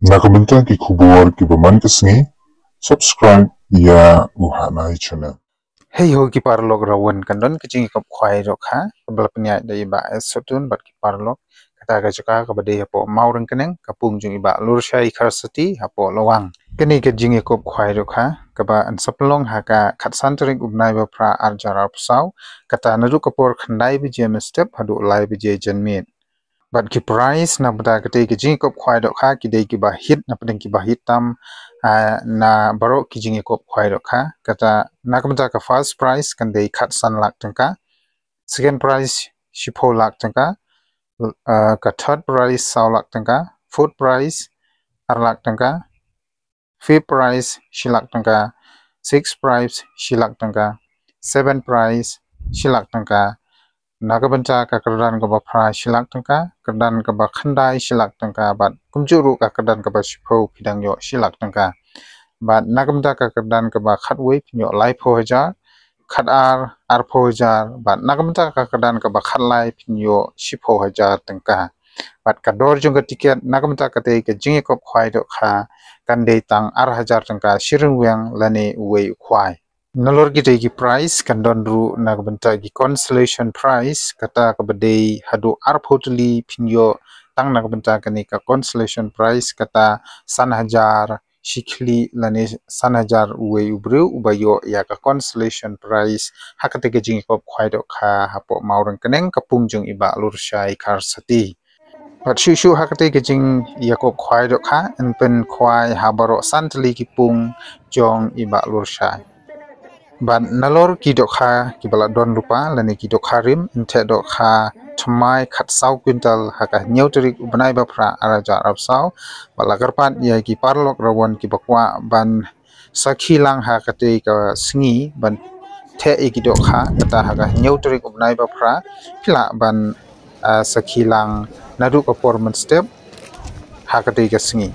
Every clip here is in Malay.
Nakabenta ki khubor ki baman kasngi subscribe ya uhanai channel. Hey ho ki parlok rawan kandon kicing kap khwai rok ha kabla pnya dai ba sotun bat ki parlok kata ga chaka ka bade hapo maurang keneng kapung jung iba lur shai kharsati hapo lawang kini ke jingi kop khwai rok ha kaba an saplong ha ka khatsan tring ubnai ba pra arjar apsau kata nadu kapor khandai bi jem step hadu lai bi je janmin but ki price na bada kate ki jing kop khwai dok kha ki dei ki ba hit na pedeng ki ba hit tam na baro ki jing kop khwai dok kha kata na kamta ka first price kan dei khat san lak tangka second price shipho lak tangka ka third price saw lak tangka fourth price ar lak tangka fifth price shilak tangka sixth price shilak tangka seventh price shilak tangka Nagabanta ka kerdan ka ba pra shilak tangka kerdan ka ba khandai shilak tangka bat kumjuru ka kerdan ka ba shipho pidang yo shilak tangka bat nagabanta ka kerdan ka ba khatwe pinyo lai pho hajar khat ar pho hajar bat nagabanta ka kerdan ka ba khatlai pinyo shipho hajar tangka bat ka dor jung ka tiket nagabanta ka te ka jingi kop khwai do kha kan de tang ar hajar tangka shirung weng lane uwei khwai Nalor kita ki price kan don ru nagbenta ki consolation prize kata kabade hadu arphotli pinyo tang nagbenta kani ka consolation prize kata san hajar shikli lane san hajar uwe ubru ubayo ya ka consolation prize hakate ke jingi kop khwai do kha hapo maurang kaneng kapung jung iba lur shai khar sati Pat shu hakate ke jing yakop khwai do kha en pen khwai habaro santli ki pung jong iba lur shai Ban nalor ki dokha ki bala don lupa lani ki dokha rim inte dokha thmai khat sau quintal haka neutrik banai ba pra araja rapsau bala garpan ya ki parlok rawon ki bakwa ban sakhi lang ha kate ka sngi ban the e ki dokha kata haka neutrik banai ba pra phila ban sakhi lang nadu performance step ha kate ka sngi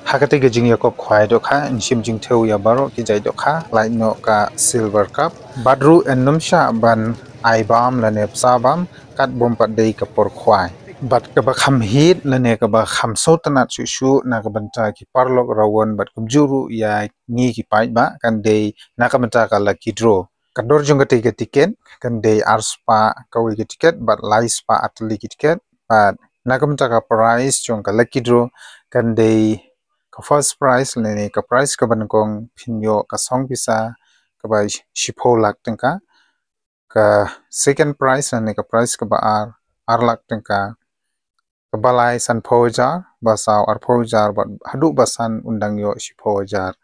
hakate ke jing yakop khwai do kha inshim jing theu ya baro ki jai do kha lai no ka silver cup badru en numsha ban ai bam la ne psa bam kat bom pat dei ka por khwai bat ka ba kham hit la ne ka ba kham so tanat shu na ka banta ki parlok rawon bat kum juru ya ngi ki pai ba kan dei na ka banta ka lucky draw kador jung ka ke ticket kan dei arspa ka wi ki ticket bat lai spa atli ki ticket bat na ka banta ka price jung ka lucky draw kan dei ka first prize lene ka prize ka bankong pinyo ka song bisa ka ba shipho lak tengka ka second prize lene ka prize ka ba ar lak tengka ka balai san phojar basau ar phojar ba hadu basan undang yo shipho jar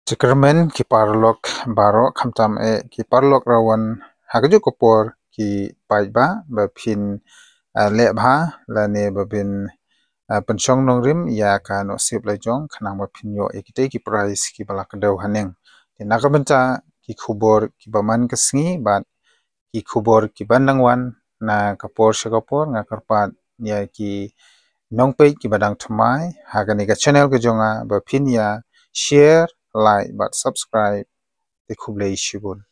Chikermen ki parlok baro khamtam e ki parlok rawan hagju kopor ki paiba ba phin le bha lane ba bin pensyong nong rim ya ka no sip lai jong khanang ba phinyo ekite ki price ki bala kadaw haneng tina ka banta ki khubor ki baman ka sngi bat ki khubor ki bandangwan na kapor shakapor nga karpat ya ki nongpe ki badang thmai hagani ka channel ka jonga ba phin ya share like but subscribe te khublei shibun